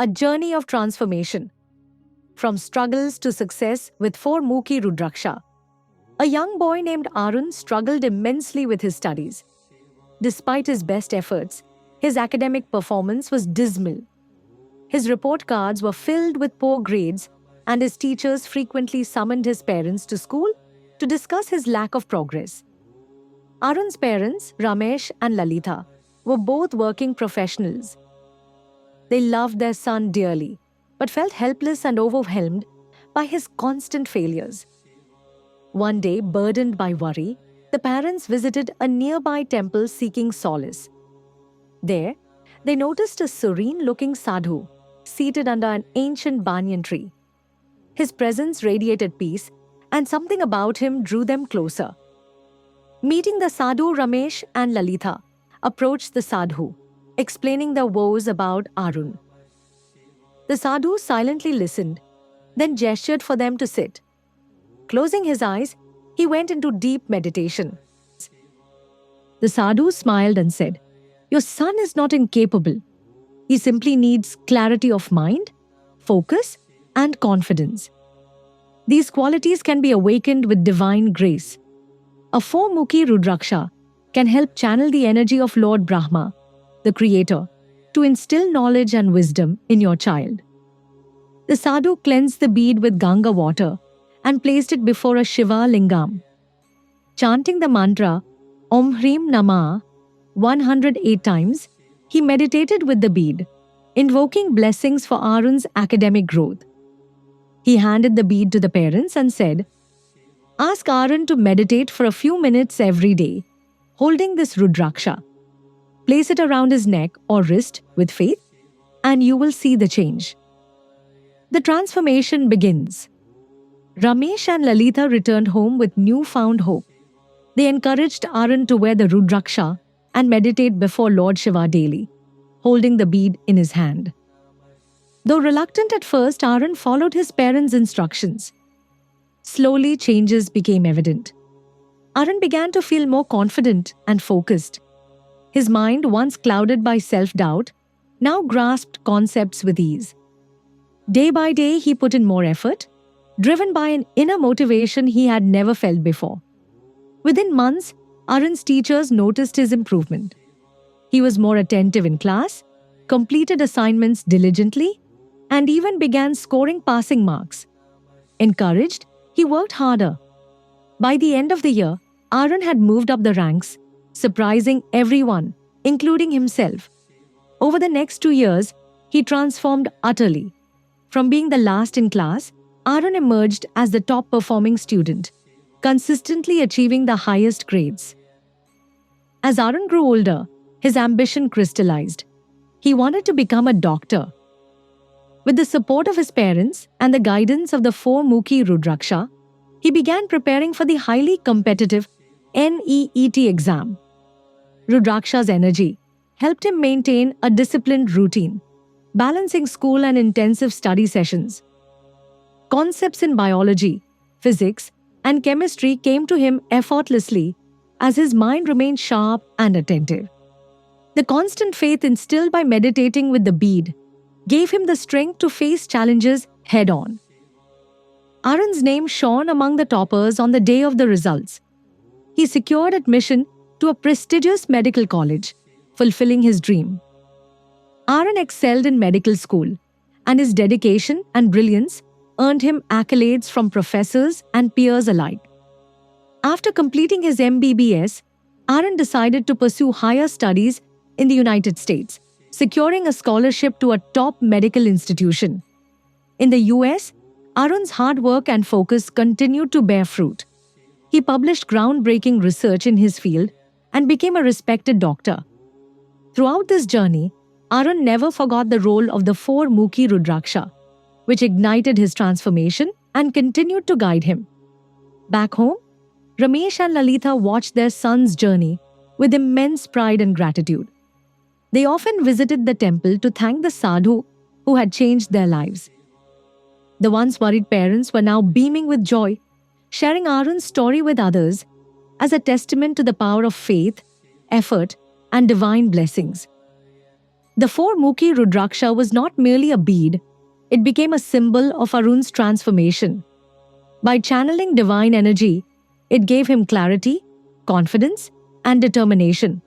a journey of transformation. From struggles to success with 4 Mukhi Rudraksha. A young boy named Arun struggled immensely with his studies. Despite his best efforts, his academic performance was dismal. His report cards were filled with poor grades, and his teachers frequently summoned his parents to school to discuss his lack of progress. Arun's parents, Ramesh and Lalita, were both working professionals. They loved their son dearly, but felt helpless and overwhelmed by his constant failures. One day, burdened by worry, the parents visited a nearby temple seeking solace. There, they noticed a serene-looking sadhu seated under an ancient banyan tree. His presence radiated peace, and something about him drew them closer. Meeting the sadhu, Ramesh and Lalita approached the sadhu, explaining their woes about Arun. The sadhu silently listened, then gestured for them to sit. Closing his eyes, he went into deep meditation. The sadhu smiled and said, "Your son is not incapable. He simply needs clarity of mind, focus, and confidence. These qualities can be awakened with divine grace. A 4-Mukhi Rudraksha can help channel the energy of Lord Brahma, the Creator, to instill knowledge and wisdom in your child." The sadhu cleansed the bead with Ganga water and placed it before a Shiva lingam. Chanting the mantra Om Hrim Namah 108 times, he meditated with the bead, invoking blessings for Arun's academic growth. He handed the bead to the parents and said, "Ask Arun to meditate for a few minutes every day, holding this Rudraksha. Place it around his neck or wrist with faith, and you will see the change." The transformation begins. Ramesh and Lalita returned home with newfound hope. They encouraged Arun to wear the Rudraksha and meditate before Lord Shiva daily, holding the bead in his hand. Though reluctant at first, Arun followed his parents' instructions. Slowly, changes became evident. Arun began to feel more confident and focused. His mind, once clouded by self-doubt, now grasped concepts with ease. Day by day, he put in more effort, driven by an inner motivation he had never felt before. Within months, Arun's teachers noticed his improvement. He was more attentive in class, completed assignments diligently, and even began scoring passing marks. Encouraged, he worked harder. By the end of the year, Arun had moved up the ranks, surprising everyone, including himself. Over the next 2 years, he transformed utterly. From being the last in class, Arun emerged as the top-performing student, consistently achieving the highest grades. As Arun grew older, his ambition crystallized. He wanted to become a doctor. With the support of his parents and the guidance of the 4-Mukhi Rudraksha, he began preparing for the highly competitive NEET exam. Rudraksha's energy helped him maintain a disciplined routine, balancing school and intensive study sessions. Concepts in biology, physics, and chemistry came to him effortlessly as his mind remained sharp and attentive. The constant faith instilled by meditating with the bead gave him the strength to face challenges head-on. Arun's name shone among the toppers on the day of the results. He secured admission to a prestigious medical college, fulfilling his dream. Arun excelled in medical school, and his dedication and brilliance earned him accolades from professors and peers alike. After completing his MBBS, Arun decided to pursue higher studies in the United States, securing a scholarship to a top medical institution. In the US, Arun's hard work and focus continued to bear fruit. He published groundbreaking research in his field and became a respected doctor. Throughout this journey, Arun never forgot the role of the 4-Mukhi Rudraksha, which ignited his transformation and continued to guide him. Back home, Ramesh and Lalita watched their son's journey with immense pride and gratitude. They often visited the temple to thank the sadhu who had changed their lives. The once worried parents were now beaming with joy, sharing Arun's story with others as a testament to the power of faith, effort, and divine blessings. The four-mukhi Rudraksha was not merely a bead, it became a symbol of Arun's transformation. By channeling divine energy, it gave him clarity, confidence, and determination.